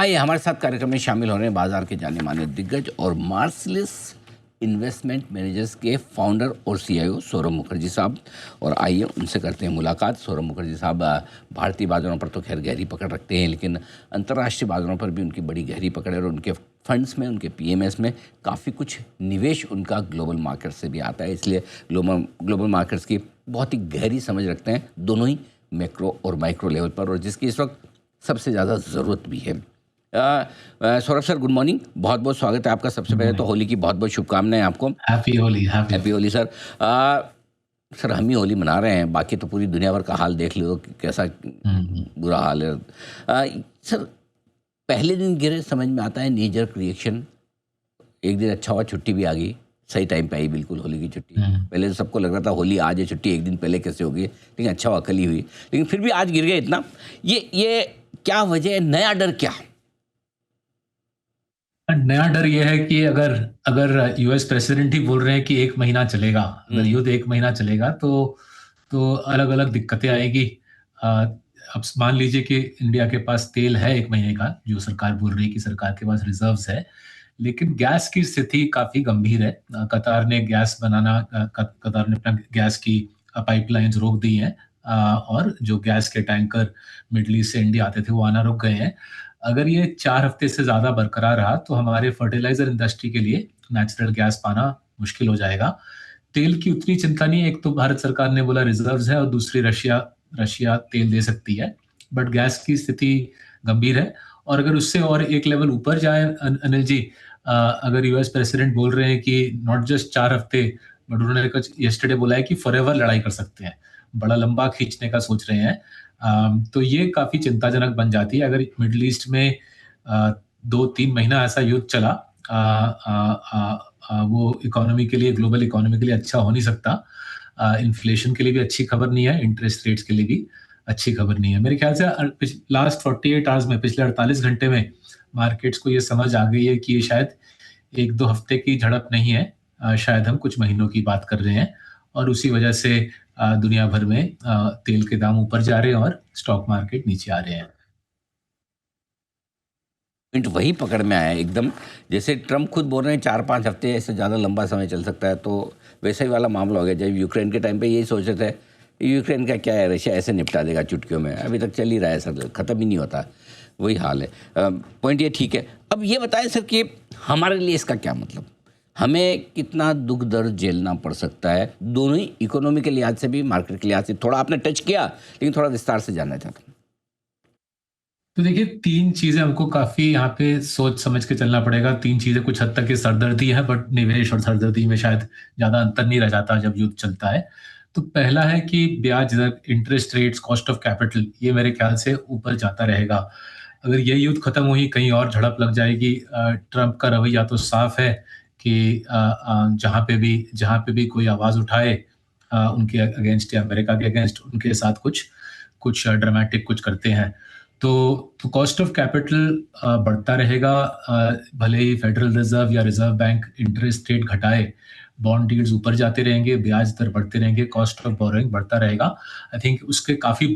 आइए हमारे साथ कार्यक्रम में शामिल हो रहे हैं बाजार के जाने माने दिग्गज और मार्सलिस इन्वेस्टमेंट मैनेजर्स के फाउंडर और सीईओ सौरभ मुखर्जी साहब। और आइए उनसे करते हैं मुलाकात। सौरभ मुखर्जी साहब भारतीय बाजारों पर तो खैर गहरी पकड़ रखते हैं, लेकिन अंतर्राष्ट्रीय बाजारों पर भी उनकी बड़ी गहरी पकड़ है और उनके फंड्स में, उनके पीएमएस में काफ़ी कुछ निवेश उनका ग्लोबल मार्केट से भी आता है, इसलिए ग्लोबल मार्केट्स की बहुत ही गहरी समझ रखते हैं, दोनों ही मैक्रो और माइक्रो लेवल पर, और जिसकी इस वक्त सबसे ज़्यादा ज़रूरत भी है। सौरभ सर, गुड मॉर्निंग, बहुत बहुत स्वागत है आपका। सबसे पहले तो होली की बहुत बहुत शुभकामनाएं आपको। Happy Holi. Happy Holi sir. Sir हम ही होली मना रहे हैं, बाकी तो पूरी दुनिया भर का हाल देख लो कि कैसा बुरा हाल है। सर पहले दिन गिरे समझ में आता है, नी जर्क रिएक्शन, एक दिन अच्छा हुआ, छुट्टी भी आ गई, सही टाइम पे आई बिल्कुल होली की छुट्टी। पहले तो सबको लग रहा था होली आज है, छुट्टी एक दिन पहले कैसे होगी, लेकिन अच्छा हुआ कल ही हुई, लेकिन फिर भी आज गिर गए इतना। ये क्या वजह है? नया डर क्या? नया डर यह है कि अगर यूएस प्रेसिडेंट ही बोल रहे हैं कि 1 महीना चलेगा, अगर युद्ध 1 महीना चलेगा तो अलग अलग दिक्कतें आएगी। अब मान लीजिए कि इंडिया के पास तेल है 1 महीने का, जो सरकार बोल रही है कि सरकार के पास रिजर्व्स है, लेकिन गैस की स्थिति काफी गंभीर है। कतार ने अपना गैस की पाइपलाइंस रोक दी हैं, और जो गैस के टैंकर मिडल ईस्ट से इंडिया आते थे वो आना रुक गए हैं। अगर ये 4 हफ्ते से ज़्यादा बरकरार रहा तो हमारे फर्टिलाइजर इंडस्ट्री के लिए नेचुरल गैस पाना मुश्किल हो जाएगा। तेल की उतनी चिंता नहीं है, एक तो भारत सरकार ने बोला रिजर्व्स है और दूसरी रशिया तेल दे सकती है, बट गैस की स्थिति गंभीर है। और अगर उससे और एक लेवल ऊपर जाए अनिल जी, अगर यूएस प्रेसिडेंट बोल रहे हैं कि नॉट जस्ट 4 हफ्ते, बट उन्होंने यस्टरडे बोला है कि फॉरएवर लड़ाई कर सकते हैं, बड़ा लंबा खींचने का सोच रहे हैं, तो ये काफी चिंताजनक बन जाती है। अगर मिडिल ईस्ट में 2-3 महीना ऐसा युद्ध चला, वो इकोनॉमी के लिए, ग्लोबल इकोनॉमी के लिए अच्छा हो नहीं सकता। इन्फ्लेशन के लिए भी अच्छी खबर नहीं है, इंटरेस्ट रेट्स के लिए भी अच्छी खबर नहीं है। मेरे ख्याल से लास्ट 48 आवर्स में, पिछले 48 घंटे में मार्केट्स को ये समझ आ गई है कि ये शायद 1-2 हफ्ते की झड़प नहीं है, शायद हम कुछ महीनों की बात कर रहे हैं, और उसी वजह से दुनिया भर में तेल के दाम ऊपर जा रहे हैं और स्टॉक मार्केट नीचे आ रहे हैं। वही पकड़ में आया एकदम, जैसे ट्रम्प खुद बोल रहे हैं 4-5 हफ्ते ऐसे ज़्यादा लंबा समय चल सकता है, तो वैसा ही वाला मामला हो गया। जब यूक्रेन के टाइम पे यही सोच रहे थे, यूक्रेन का क्या है, रशिया ऐसे निपटा देगा चुटकियों में, अभी तक चल ही रहा है सर, ख़त्म ही नहीं होता, वही हाल है। पॉइंट ये ठीक है। अब ये बताएं सर कि हमारे लिए इसका क्या मतलब, हमें कितना दुख दर्द झेलना पड़ सकता है, दोनों ही इकोनॉमी के लिहाज से भी, मार्केट के लिहाज से। थोड़ा आपने टच किया, लेकिन थोड़ा विस्तार से जानना चाहता हूँ। तो देखिए, 3 चीजें हमको काफी यहाँ पे सोच समझ के चलना पड़ेगा। 3 चीजें कुछ हद तक ये सरदर्दी है, बट निवेश और सरदर्दी में शायद ज्यादा अंतर नहीं रह जाता जब युद्ध चलता है। तो पहला है कि ब्याज दर, interest rates, cost of capital, ये मेरे ख्याल से ऊपर जाता रहेगा। अगर ये युद्ध खत्म हुई, कहीं और झड़प लग जाएगी, ट्रंप का रवैया तो साफ है कि जहाँ पे भी कोई आवाज उठाए उनके अगेंस्ट या अमेरिका के अगेंस्ट, उनके साथ कुछ ड्रामेटिक कुछ करते हैं। तो कॉस्ट ऑफ कैपिटल बढ़ता रहेगा, भले ही फेडरल रिजर्व या रिजर्व बैंक इंटरेस्ट रेट घटाए, बॉन्ड यील्ड्स ऊपर जाते रहेंगे, ब्याज दर बढ़ते रहेंगे, कॉस्ट ऑफ बोरोइंग बढ़ता रहेगा। आई थिंक उसके काफी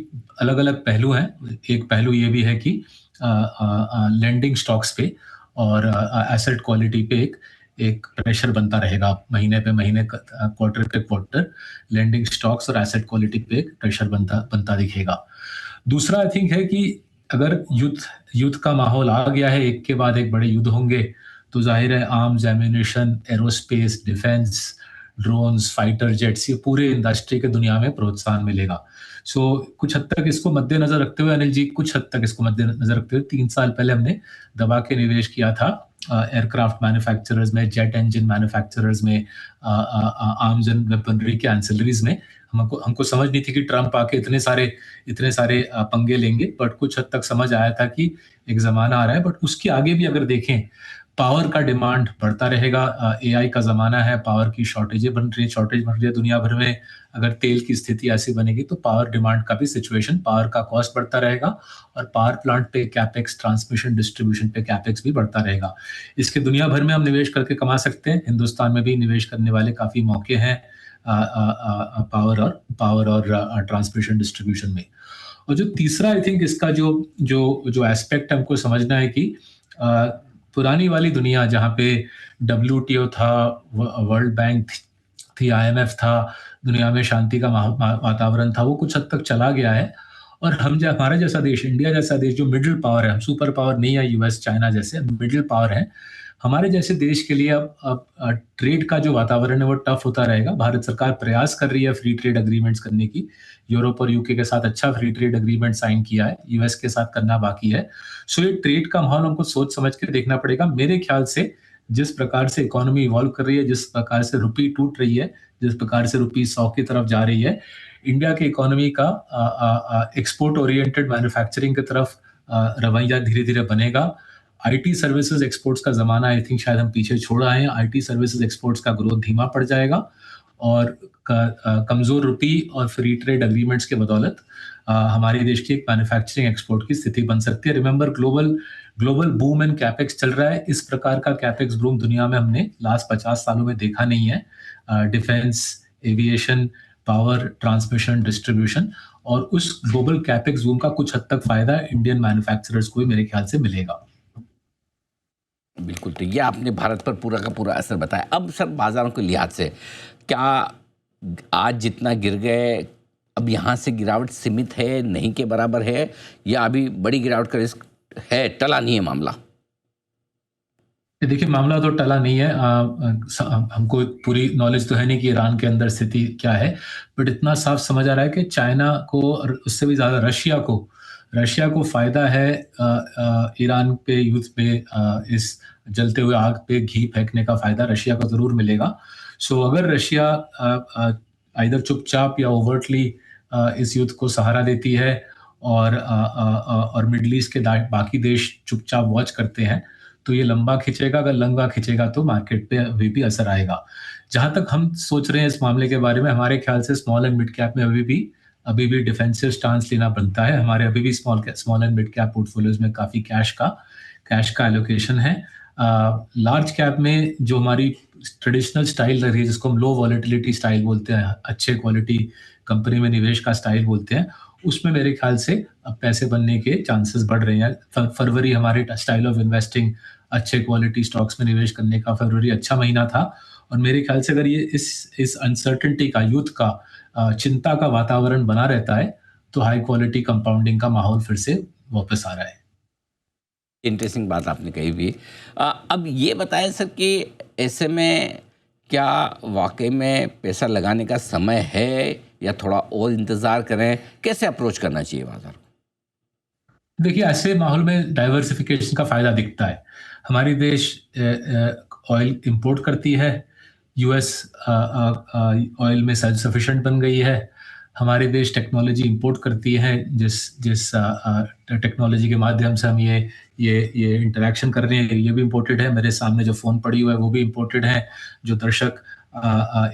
अलग अलग पहलू हैं। एक पहलू ये भी है कि लेंडिंग स्टॉक्स पे और एसेट क्वालिटी पे एक प्रेशर बनता रहेगा, महीने पे महीने, क्वार्टर पे क्वार्टर, लेंडिंग स्टॉक्स और एसेट क्वालिटी पे एक प्रेशर बनता दिखेगा। दूसरा आई थिंक है कि अगर युद्ध का माहौल आ गया है, एक के बाद एक बड़े युद्ध होंगे, तो जाहिर है arms, ammunition, aerospace, defence, drones, fighter jets, ये पूरे इंडस्ट्री के दुनिया में प्रोत्साहन मिलेगा। सो कुछ हद तक इसको मद्देनजर रखते हुए अनिल जी, कुछ हद तक इसको मद्देनजर रखते हुए 3 साल पहले हमने दबा के निवेश किया था एयरक्राफ्ट मैन्युफैक्चरर्स में, जेट इंजन मैन्युफैक्चरर्स में, आर्म्स एंड वेपनरी के एंसिलरीज में। हमको समझ नहीं थी कि ट्रंप आके इतने सारे पंगे लेंगे, बट कुछ हद तक समझ आया था कि एक जमाना आ रहा है। बट उसके आगे भी अगर देखें, पावर का डिमांड बढ़ता रहेगा, एआई का जमाना है, पावर की शॉर्टेज बन रही है दुनिया भर में। अगर तेल की स्थिति ऐसी बनेगी तो पावर डिमांड का भी सिचुएशन, पावर का कॉस्ट बढ़ता रहेगा, और पावर प्लांट पे कैपेक्स, ट्रांसमिशन डिस्ट्रीब्यूशन पे कैपेक्स भी बढ़ता रहेगा। इसके दुनिया भर में हम निवेश करके कमा सकते हैं, हिंदुस्तान में भी निवेश करने वाले काफी मौके हैं पावर और ट्रांसमिशन डिस्ट्रीब्यूशन में। और जो तीसरा आई थिंक इसका जो जो जो एस्पेक्ट हमको समझना है कि अ, पुरानी वाली दुनिया जहाँ पे डब्ल्यूटीओ था, वर्ल्ड बैंक थी, आईएमएफ था, दुनिया में शांति का वातावरण था, वो कुछ हद तक चला गया है। और हम जो हमारा जैसा देश, इंडिया जैसा देश जो मिडिल पावर है, हम सुपर पावर नहीं है यूएस चाइना जैसे, मिडिल पावर है। हमारे जैसे देश के लिए अब ट्रेड का जो वातावरण है वो टफ होता रहेगा। भारत सरकार प्रयास कर रही है फ्री ट्रेड एग्रीमेंट्स करने की। यूरोप और यूके के साथ अच्छा फ्री ट्रेड एग्रीमेंट साइन किया है, यूएस के साथ करना बाकी है। सो ये ट्रेड का माहौल हमको सोच समझ के देखना पड़ेगा। मेरे ख्याल से जिस प्रकार से इकोनॉमी इवॉल्व कर रही है, जिस प्रकार से रुपी टूट रही है, जिस प्रकार से रुपी 100 की तरफ जा रही है, इंडिया की इकोनॉमी का एक्सपोर्ट ओरिएंटेड मैन्युफैक्चरिंग की तरफ रवैया धीरे धीरे बनेगा। आईटी सर्विसेज एक्सपोर्ट्स का जमाना आई थिंक शायद हम पीछे छोड़ आए हैं। आईटी सर्विसेज एक्सपोर्ट्स का ग्रोथ धीमा पड़ जाएगा और कमजोर रुपी और फ्री ट्रेड एग्रीमेंट्स के बदौलत हमारे देश की एक मैन्युफैक्चरिंग एक्सपोर्ट की स्थिति बन सकती है। Remember, global global boom and capex चल रहा है। इस प्रकार का कैपेक्स बूम दुनिया में हमने लास्ट 50 सालों में देखा नहीं है। Defence, aviation, power, transmission, distribution, और उस ग्लोबल कैपेक्स बूम का कुछ हद तक फायदा इंडियन मैन्युफैक्चरर्स को ही मेरे ख्याल से मिलेगा। बिल्कुल, तो ये आपने भारत पर पूरा का पूरा असर बताया। अब सर, बाजारों के लिहाज से क्या आज जितना गिर गए, अब यहाँ से गिरावट सीमित है, नहीं के बराबर है, या अभी बड़ी गिरावट का रिस्क है, टला नहीं है मामला? देखिए, मामला तो टला नहीं है। हमको पूरी नॉलेज तो है नहीं कि ईरान के अंदर स्थिति क्या है, बट इतना साफ समझ आ रहा है कि चाइना को और उससे भी ज़्यादा रशिया को फ़ायदा है ईरान पे, युद्ध पे, इस जलते हुए आग पे घी फेंकने का फ़ायदा रशिया को ज़रूर मिलेगा। सो अगर रशिया आइदर चुपचाप या ओवरटली इस युद्ध को सहारा देती है और मिडल ईस्ट के बाकी देश चुपचाप वॉच करते हैं, तो ये लंबा खिंचेगा। अगर लंबा खिंचेगा तो मार्केट पे अभी भी असर आएगा। जहाँ तक हम सोच रहे हैं इस मामले के बारे में, हमारे ख्याल से स्मॉल एंड मिड कैप में अभी भी डिफेंसिव स्टांस लेना बनता है। हमारे अभी भी small and mid cap portfolios में काफ़ी कैश का एलोकेशन है। लार्ज कैप में जो हमारी ट्रेडिशनल स्टाइल रही है, जिसको हम लो वॉलेटिलिटी स्टाइल बोलते हैं, अच्छे क्वालिटी कंपनी में निवेश का स्टाइल बोलते हैं, उसमें मेरे ख्याल से अब पैसे बनने के चांसेस बढ़ रहे हैं। फरवरी हमारे स्टाइल ऑफ इन्वेस्टिंग अच्छे क्वालिटी स्टॉक्स में निवेश करने का फरवरी अच्छा महीना था। और मेरे ख्याल से अगर ये इस अनसर्टेनिटी का, युद्ध का, चिंता का वातावरण बना रहता है, तो हाई क्वालिटी कंपाउंडिंग का माहौल फिर से वापस आ रहा है। इंटरेस्टिंग बात आपने कही भी। अब ये बताएं सर कि ऐसे में क्या वाकई में पैसा लगाने का समय है, या थोड़ा और इंतज़ार करें? कैसे अप्रोच करना चाहिए बाजार को? देखिए, ऐसे माहौल में डाइवर्सिफिकेशन का फायदा दिखता है। हमारी देश ऑयल इंपोर्ट करती है, यूएस ऑयल में सेल्फ सफिशिएंट बन गई है। हमारे देश टेक्नोलॉजी इंपोर्ट करती है, जिस जिस टेक्नोलॉजी के माध्यम से हम ये इंटरेक्शन कर रहे हैं, ये भी इंपोर्टेड है। मेरे सामने जो फ़ोन पड़ी हुआ है वो भी इंपोर्टेड है। जो दर्शक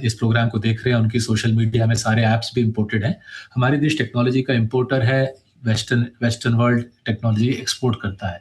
इस प्रोग्राम को देख रहे हैं, उनकी सोशल मीडिया में सारे ऐप्स भी इंपोर्टेड हैं। हमारे देश टेक्नोलॉजी का इंपोर्टर है, वेस्टर्न वर्ल्ड टेक्नोलॉजी एक्सपोर्ट करता है,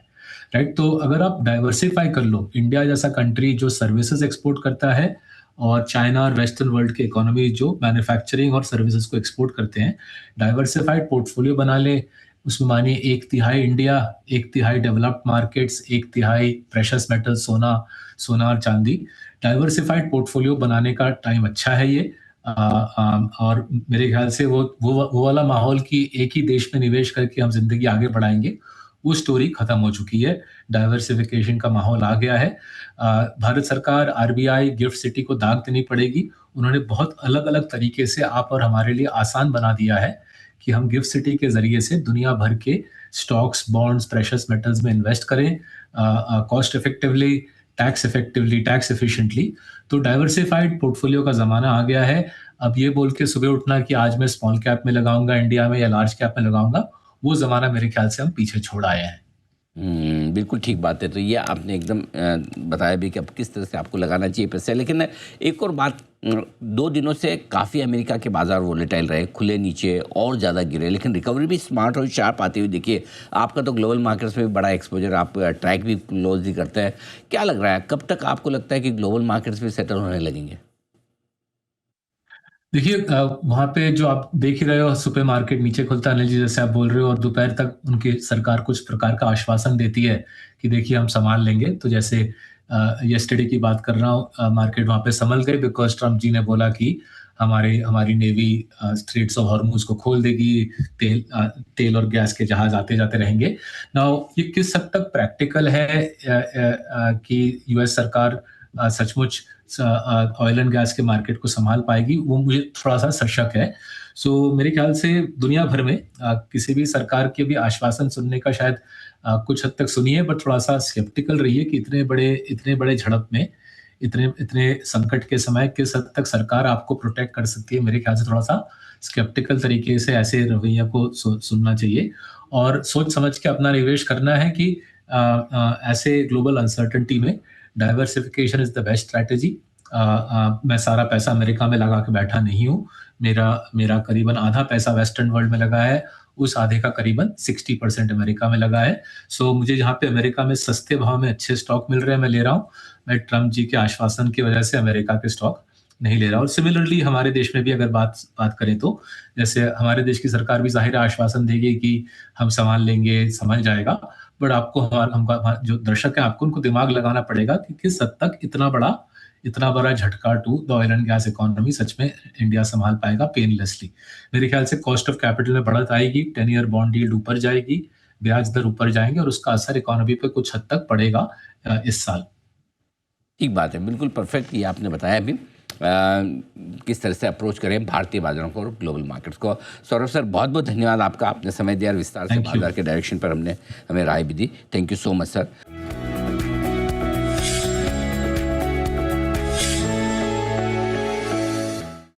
राइट? तो अगर आप डाइवर्सिफाई कर लो, इंडिया जैसा कंट्री जो सर्विसेज एक्सपोर्ट करता है, और चाइना और वेस्टर्न वर्ल्ड की इकोनॉमी जो मैन्युफैक्चरिंग और सर्विसेज को एक्सपोर्ट करते हैं, डाइवर्सिफाइड पोर्टफोलियो बना ले। उसमें मानिए 1/3 India, 1/3 developed markets, 1/3 precious metal, सोना और चांदी। डाइवर्सिफाइड पोर्टफोलियो बनाने का टाइम अच्छा है ये। और मेरे ख्याल से वो वाला माहौल कि एक ही देश में निवेश करके हम जिंदगी आगे बढ़ाएंगे, वो स्टोरी खत्म हो चुकी है। डाइवर्सिफिकेशन का माहौल आ गया है। भारत सरकार, आरबीआई, गिफ्ट सिटी को दाग देनी पड़ेगी। उन्होंने बहुत अलग अलग तरीके से आप और हमारे लिए आसान बना दिया है कि हम गिफ्ट सिटी के जरिए से दुनिया भर के स्टॉक्स, बॉन्ड्स, प्रेशस मेटल्स में इन्वेस्ट करें, कॉस्ट इफेक्टिवली, टैक्स एफिशिएंटली। तो डाइवर्सिफाइड पोर्टफोलियो का ज़माना आ गया है। अब ये बोल के सुबह उठना कि आज मैं स्मॉल कैप में लगाऊंगा इंडिया में या लार्ज कैप में लगाऊंगा, वो ज़माना मेरे ख्याल से हम पीछे छोड़ आए हैं। बिल्कुल ठीक बात है। तो ये आपने एकदम बताया भी कि अब किस तरह से आपको लगाना चाहिए पैसे। लेकिन एक और बात, 2 दिनों से काफ़ी अमेरिका के बाजार वोलेटाइल रहे, खुले नीचे और ज़्यादा गिरे, लेकिन रिकवरी भी स्मार्ट और शार्प आती हुई देखिए। आपका तो ग्लोबल मार्केट्स में भी बड़ा एक्सपोजर, आप ट्रैक भी क्लोजली करते हैं। क्या लग रहा है, कब तक आपको लगता है कि ग्लोबल मार्केट्स भी सेटल होने लगेंगे? देखिए वहाँ पे जो आप देख ही रहे हो, सुपरमार्केट नीचे खुलता है, अनिल जी जैसे आप बोल रहे हो, और दोपहर तक उनकी सरकार कुछ प्रकार का आश्वासन देती है कि देखिए हम संभाल लेंगे। तो जैसे यस्टरडे की बात कर रहा हूँ, मार्केट वहाँ पे संभल गई बिकॉज़ ट्रम्प जी ने बोला कि हमारी नेवी स्ट्रेट्स ऑफ हॉर्मुज़ को खोल देगी, तेल और गैस के जहाज़ आते-जाते रहेंगे। नाउ ये किस हद तक प्रैक्टिकल है कि यूएस सरकार सचमुच ऑयल एंड गैस के मार्केट को संभाल पाएगी, वो मुझे थोड़ा-सा शक है। सो मेरे ख्याल से दुनिया भर में किसी भी सरकार के भी आश्वासन सुनने का शायद कुछ हद तक सुनिए, बट थोड़ा-सा स्केप्टिकल रहिए कि इतने बड़े झड़प में, इतने इतने संकट के समय किस हद तक सरकार आपको प्रोटेक्ट कर सकती है। मेरे ख्याल से थोड़ा-सा स्केप्टिकल तरीके से ऐसे रवैया को सुनना चाहिए और सोच समझ के अपना निवेश करना है कि ऐसे ग्लोबल अनसर्टेनिटी में diversification is the best strategy. मैं सारा पैसा अमेरिका में लगा के बैठा नहीं हूँ। मेरा मेरा करीबन आधा पैसा वेस्टर्न वर्ल्ड में लगा है, उस आधे का करीबन 60% अमेरिका में लगा है। सो मुझे जहाँ पे अमेरिका में सस्ते भाव में अच्छे स्टॉक मिल रहे हैं, मैं ले रहा हूँ। मैं ट्रम्प जी के आश्वासन की वजह से अमेरिका के स्टॉक नहीं ले रहा। और सिमिलरली हमारे देश में भी अगर बात करें तो, जैसे हमारे देश की सरकार भी ज़ाहिर है आश्वासन देगी कि हम सँभाल लेंगे, सँभल जाएगा। बट आपको हमारा जो दर्शक हैं, आपको उनको दिमाग लगाना पड़ेगा कि किस हद तक इतना बड़ा झटका to the oil and gas economy सच में इंडिया संभाल पाएगा पेनलेसली। मेरे ख्याल से कॉस्ट ऑफ कैपिटल में बढ़त आएगी, 10 ईयर बॉन्ड यील्ड ऊपर जाएगी, ब्याज दर ऊपर जाएंगे और उसका असर इकोनॉमी पे कुछ हद तक पड़ेगा इस साल। ठीक बात है, बिल्कुल परफेक्ट ये आपने बताया अभी किस तरह से अप्रोच करें भारतीय बाजारों को और ग्लोबल मार्केट्स को। सौरभ सर, बहुत बहुत धन्यवाद आपका, आपने समय दिया और विस्तार से थैंक यू। बाजार के डायरेक्शन पर हमें राय भी दी। Thank you so much sir.